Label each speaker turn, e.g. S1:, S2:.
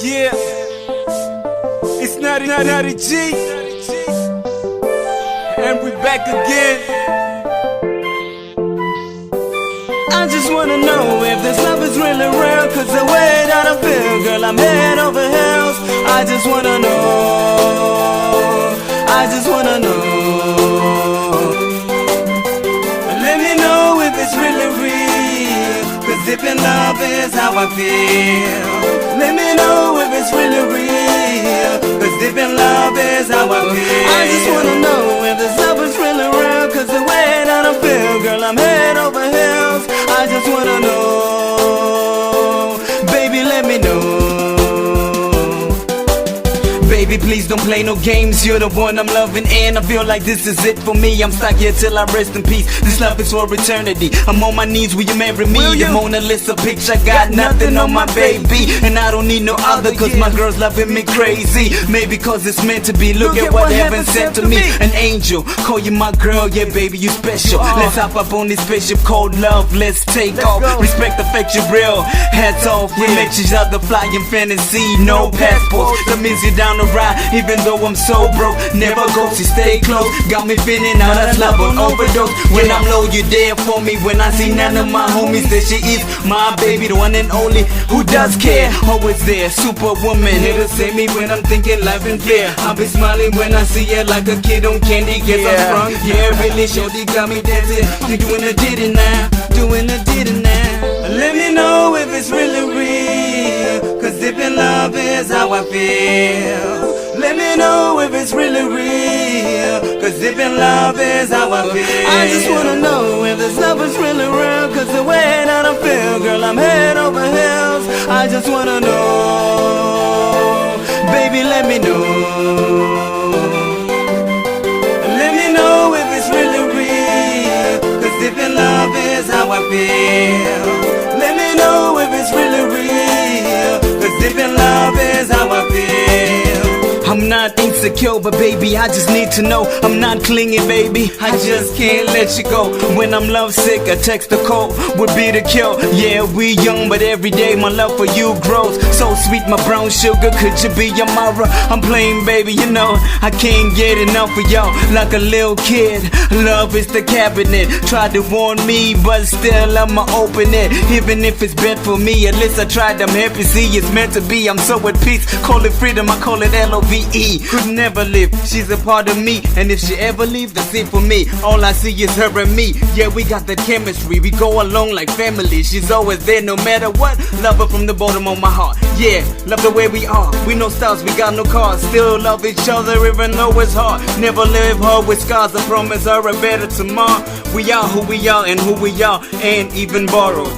S1: Yeah, it's Natty Gee, and we back again. I just wanna know if this love is really real, cause the way that I feel, girl, I'm head over heels. I just wanna know, I just wanna know. Let me know if it's really real, cause if in love is how I feel. Let me know if it's really real, cause if in love is how I feel. I just wanna know if this love is really real, cause the way that I feel, girl, I'm head over heels. I just wanna know, baby, let me know. Baby, please don't play no games, you're the one I'm loving, and I feel like this is it for me. I'm stuck here till I rest in peace. This love is for eternity. I'm on my knees, will you marry me? The Mona Lisa picture, got nothing on my baby, and I don't need no other, cause my girl's loving me crazy. Maybe cause it's meant to be, look at what heaven sent to me. An angel, call you my girl, yeah baby, you special. Let's hop up on this spaceship called love, let's take off. Respect, affection, real, hats off. We make each other fly in fantasy, no passports. That means you're down the ride, even though I'm so broke. Never go, she stay close. Got me feeling out of love on overdose. When I'm low, you're there for me. When I see none of my homies, that she is my baby, the one and only who does care. Always there, superwoman, here to save me when I'm thinking life ain't fair. I'll be smiling when I see her like a kid on candy. Guess I'm sprung, yeah, really shorty got me dancing. You doing a ditty now, doing a ditty now. Let me know if it's really real, cause if in love is how I feel. Let me know if it's really real, cause if in love is how I feel. I just wanna know if this love is really real, cause the way that I feel, girl, I'm head over heels. I just wanna know, baby, let me know. Let me know if it's really real, cause if in love is how I feel. Let me know if it's really real, cause if in love is how I feel. I'm not insecure, but baby, I just need to know. I'm not clinging, baby, I just can't let you go. When I'm lovesick, a text or call would be the cure. Yeah, we young, but every day my love for you grows. So sweet, my brown sugar, could you be your mother? I'm playing, baby, you know, I can't get enough of y'all. Like a little kid, love is the cabinet. Tried to warn me, but still I'ma open it. Even if it's bad for me, at least I tried, I'm happy. See, it's meant to be, I'm so at peace. Call it freedom, I call it LOVE. Could never live, she's a part of me, and if she ever leaves, that's it for me. All I see is her and me, yeah, we got that chemistry. We go along like family, she's always there no matter what. Love her from the bottom of my heart, yeah, love the way we are. We no stars, we got no cars, still love each other even though it's hard. Never leave her with scars, I promise her a better tomorrow. We are who we are, and who we are ain't even borrowed.